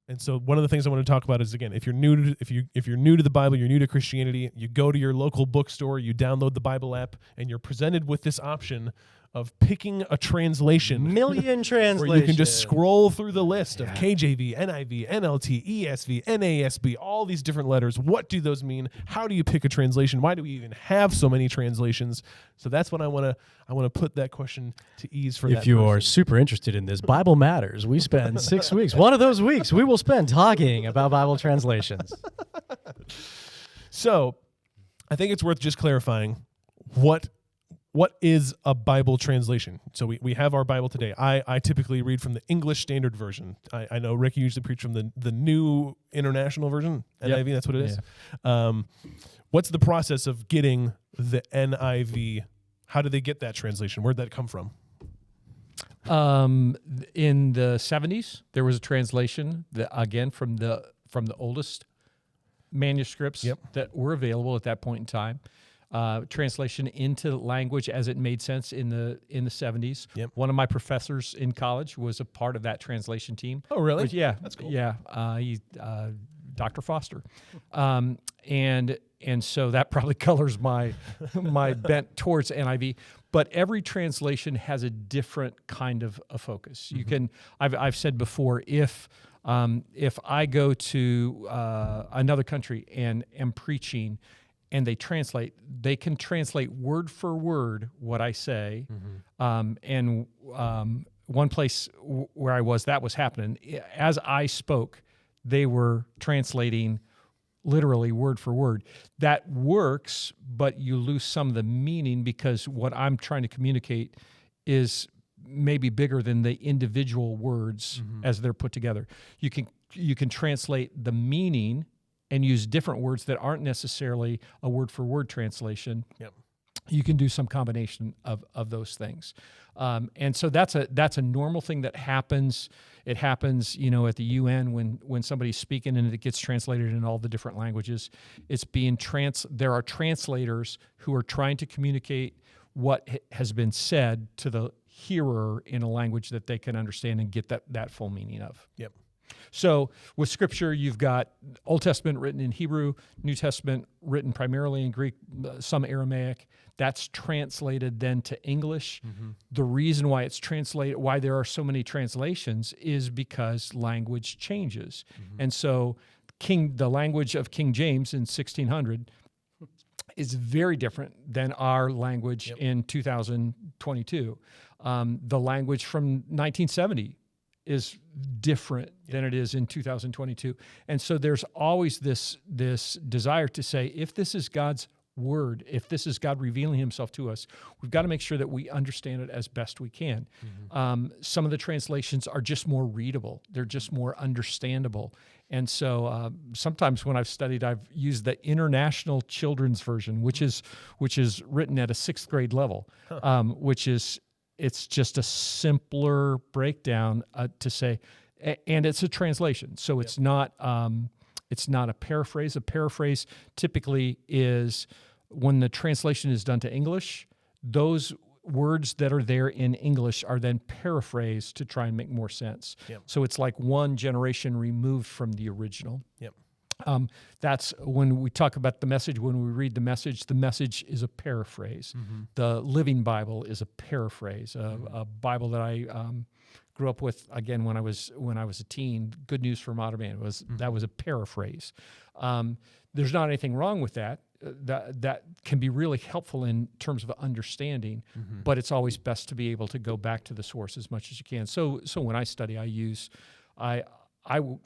And so one of the things I want to talk about is, again, if you're new to the Bible, you're new to Christianity, you go to your local bookstore, you download the Bible app, and you're presented with this option of picking a translation. Million translations. Where you can just scroll through the list of KJV, NIV, NLT, ESV, NASB, all these different letters. What do those mean? How do you pick a translation? Why do we even have so many translations? So that's what I want to put that question to ease for that If you person. are super interested in this, Bible Matters. We spend 6 weeks. One of those weeks we will spend talking about Bible translations. So I think it's worth just clarifying what is a Bible translation. So we have our Bible today. I typically read from the English Standard Version. I know Ricky usually preach from the New International Version, NIV, that's what it is. Yeah. What's the process of getting the NIV? How did they get that translation? Where'd that come from? In the 70s, there was a translation that, again, from the oldest manuscripts that were available at that point in time. Translation into language as it made sense in the 70s. Yep. One of my professors in college was a part of that translation team. Oh, really? Yeah, that's cool. Yeah, Dr. Foster, and so that probably colors my bent towards NIV. But every translation has a different kind of a focus. You can. I've said before, if I go to another country and am preaching, and they can translate word for word what I say. And one place where I was, that was happening. As I spoke, they were translating literally word for word. That works, but you lose some of the meaning because what I'm trying to communicate is maybe bigger than the individual words as they're put together. You can translate the meaning and use different words that aren't necessarily a word-for-word translation. Yep. You can do some combination of those things. And so that's a normal thing that happens. It happens, at the UN when somebody's speaking and it gets translated in all the different languages. It's being there are translators who are trying to communicate what has been said to the hearer in a language that they can understand and get that full meaning of. Yep. So with Scripture, you've got Old Testament written in Hebrew, New Testament written primarily in Greek, some Aramaic. That's translated then to English. The reason why it's translated, why there are so many translations, is because language changes. And so the language of King James in 1600 is very different than our language in 2022. The language from 1970 is different than it is in 2022. And so there's always this desire to say, if this is God's word, if this is God revealing himself to us, we've got to make sure that we understand it as best we can. Some of the translations are just more readable. They're just more understandable. And so sometimes when I've studied, I've used the International Children's Version, which is written at a 6th grade level, it's just a simpler breakdown to say, and it's a translation. So it's not a paraphrase. A paraphrase typically is when the translation is done to English, those words that are there in English are then paraphrased to try and make more sense. Yep. So it's like one generation removed from the original. Yep. That's when we talk about the message. When we read the message is a paraphrase. The Living Bible is a paraphrase. A Bible that I grew up with again when I was a teen. Good News for Modern Man that was a paraphrase. There's not anything wrong with that. That can be really helpful in terms of understanding, but it's always best to be able to go back to the source as much as you can. So when I study, I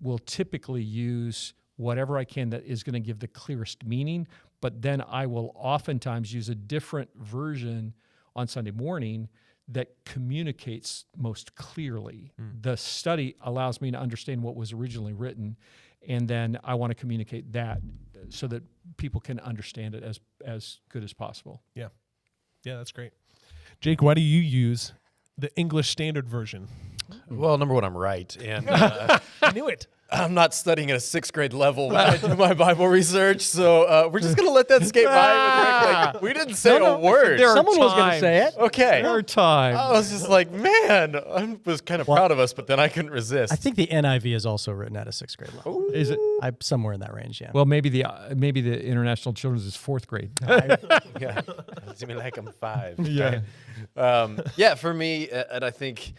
will typically use whatever I can that is going to give the clearest meaning, but then I will oftentimes use a different version on Sunday morning that communicates most clearly. The study allows me to understand what was originally written, and then I want to communicate that so that people can understand it as good as possible. Yeah, that's great. Jake, why do you use the English Standard Version? Well, number one, I'm right, and I knew it. I'm not studying at a 6th grade level when I do my Bible research, so we're just going to let that skate by. With Rick. Like, we didn't say a word. Someone was going to say it. Okay. There are times. I was just like, man, I was kind of proud of us, but then I couldn't resist. I think the NIV is also written at a 6th grade level. Is it? I'm somewhere in that range, yeah. Well, maybe the International Children's is 4th grade. Yeah. I mean, like I'm 5. Yeah. Yeah, for me, and I think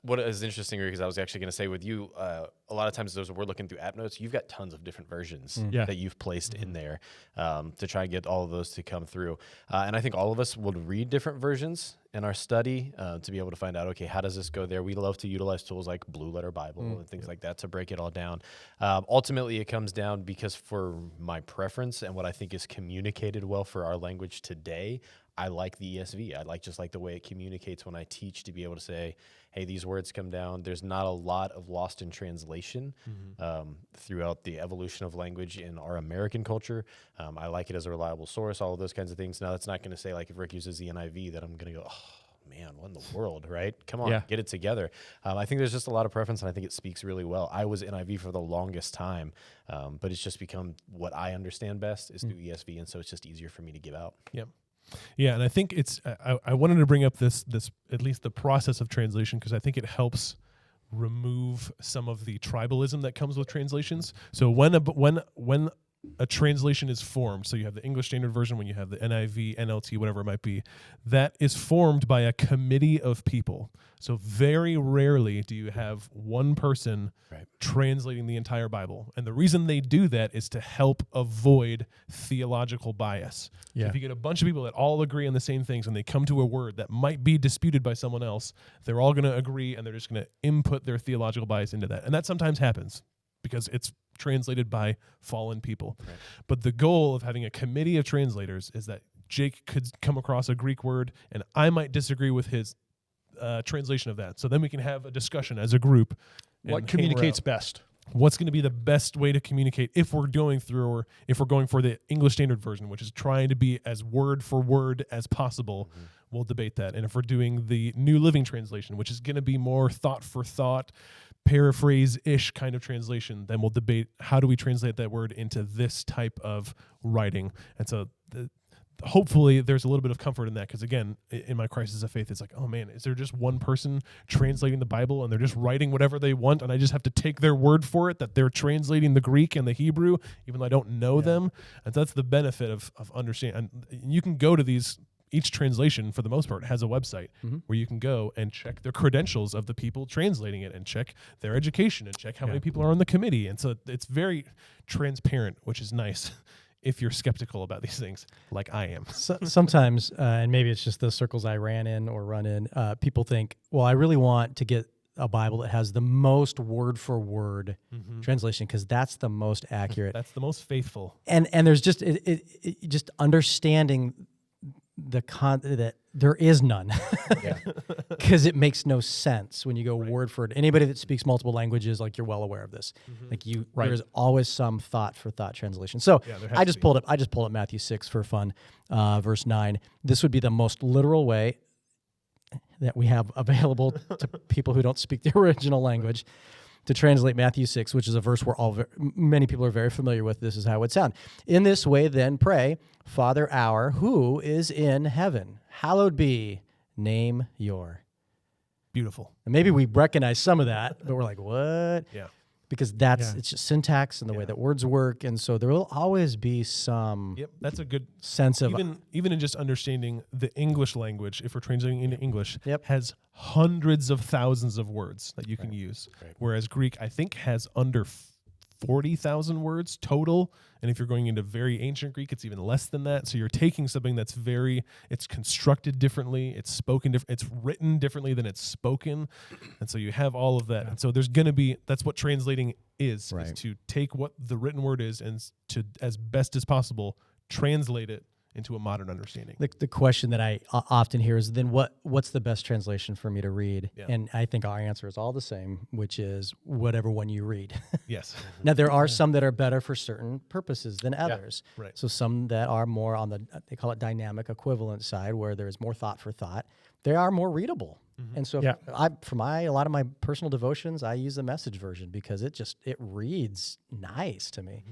what is interesting, because I was actually going to say with you, a lot of times those we're looking through app notes, you've got tons of different versions that you've placed in there to try and get all of those to come through. And I think all of us would read different versions in our study to be able to find out, okay, how does this go there? We love to utilize tools like Blue Letter Bible and things like that to break it all down. Ultimately, it comes down because for my preference and what I think is communicated well for our language today, I like the ESV. I like the way it communicates when I teach, to be able to say, hey, these words come down. There's not a lot of lost in translation throughout the evolution of language in our American culture. I like it as a reliable source, all of those kinds of things. Now, that's not going to say, like, if Rick uses the NIV, that I'm going to go, oh, man, what in the world, right? Come on, get it together. I think there's just a lot of preference, and I think it speaks really well. I was NIV for the longest time, but it's just become what I understand best is through ESV, and so it's just easier for me to give out. Yep. Yeah, and I think it's. I wanted to bring up this at least the process of translation, because I think it helps remove some of the tribalism that comes with translations. So when a translation is formed, so you have the English Standard Version, when you have the NIV, NLT, whatever it might be, that is formed by a committee of people. So very rarely do you have one person translating the entire Bible. And the reason they do that is to help avoid theological bias. Yeah. So if you get a bunch of people that all agree on the same things and they come to a word that might be disputed by someone else, they're all going to agree and they're just going to input their theological bias into that. And that sometimes happens because it's translated by fallen people. Right. But the goal of having a committee of translators is that Jake could come across a Greek word and I might disagree with his translation of that. So then we can have a discussion as a group. What communicates best? What's going to be the best way to communicate if we're going through, or if we're going for the English Standard Version, which is trying to be as word for word as possible. We'll debate that. And if we're doing the New Living Translation, which is going to be more thought for thought, paraphrase-ish kind of translation, then we'll debate how do we translate that word into this type of writing. And so hopefully there's a little bit of comfort in that, because again, in my crisis of faith, it's like, oh man, is there just one person translating the Bible and they're just writing whatever they want and I just have to take their word for it, that they're translating the Greek and the Hebrew, even though I don't know them? And that's the benefit of understanding. And you can go to these, each translation, for the most part, has a website where you can go and check the credentials of the people translating it and check their education and check how many people are on the committee. And so it's very transparent, which is nice if you're skeptical about these things, like I am. Sometimes, and maybe it's just the circles I ran in or run in, people think, well, I really want to get a Bible that has the most word-for-word translation, because that's the most accurate. That's the most faithful. And there's just it just understanding that there is none, because it makes no sense when you go word for word. Anybody that speaks multiple languages, like, you're well aware of this. Like there's always some thought for thought translation. So I just pulled up Matthew 6 for fun, verse 9. This would be the most literal way that we have available to people who don't speak the original language to translate Matthew 6, which is a verse we're many people are very familiar with. This is how it would sound. In this way, then, pray, Father our, who is in heaven, hallowed be, name your. Beautiful. And maybe we recognize some of that, but we're like, what? Yeah. Because it's just syntax and the way that words work, and so there will always be some. Yep, that's a good sense of even in just understanding the English language. If we're translating into English, has hundreds of thousands of words that you can use, whereas Greek, I think, has under 40,000 words total. And if you're going into very ancient Greek, it's even less than that. So you're taking something that's it's constructed differently, it's spoken it's written differently than it's spoken. And so you have all of that. And so there's going to be, that's what translating is to take what the written word is and to, as best as possible, translate it into a modern understanding. The question that I often hear is, then what's the best translation for me to read? Yeah. And I think our answer is all the same, which is whatever one you read. Yes. Now, there are some that are better for certain purposes than others. Right. So some that are more on the, they call it dynamic equivalent side, where there's more thought for thought. They are more readable. And so for a lot of my personal devotions, I use the Message version because it reads nice to me.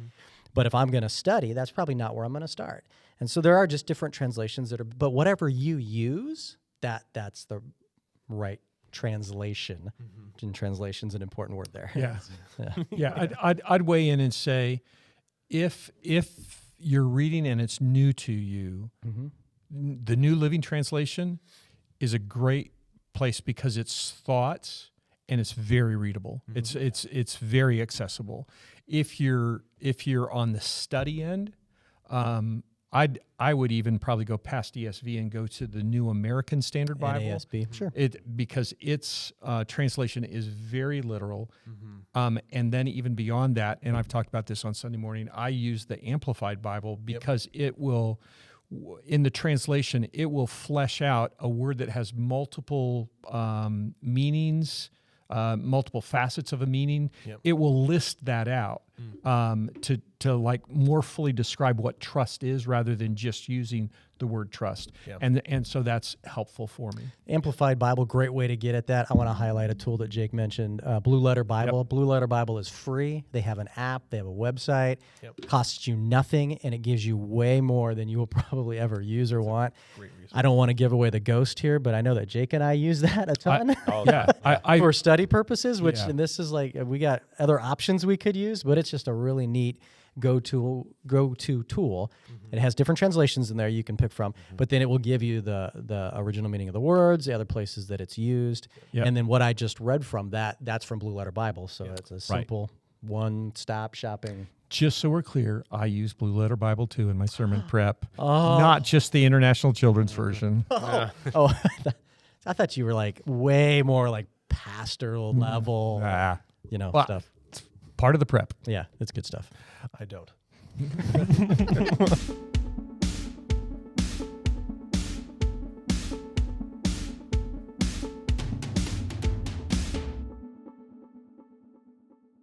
But if I'm going to study, that's probably not where I'm going to start. And so there are just different translations that are, but whatever you use, that's the right translation. And translation's an important word there. I'd weigh in and say, if you're reading and it's new to you, the New Living Translation is a great place because it's thoughts and it's very readable. It's very accessible. If you're on the study end, I would even probably go past ESV and go to the New American Standard Bible. NASB, sure. Because its translation is very literal. And then even beyond that, and I've talked about this on Sunday morning, I use the Amplified Bible because it will, in the translation, it will flesh out a word that has multiple meanings, multiple facets of a meaning. It will list that out to like more fully describe what trust is rather than just using the word trust. And so that's helpful for me. Amplified Bible, great way to get at that. I want to highlight a tool that Jake mentioned, Blue Letter Bible. Blue Letter Bible is free. They have an app. They have a website. Costs you nothing, and it gives you way more than you will probably ever use or want. I don't want to give away the ghost here, but I know that Jake and I use that a ton for study purposes, which and this is like, we got other options we could use, but it's just a really neat go-to tool. It has different translations in there you can pick from, but then it will give you the original meaning of the words, the other places that it's used, and then what I just read from that's from Blue Letter Bible. So it's a simple one-stop shopping. Just so we're clear, I use Blue Letter Bible too in my sermon prep, not just the International Children's Version. I thought you were like way more like pastoral level, stuff. It's part of the prep. Yeah, it's good stuff. I don't.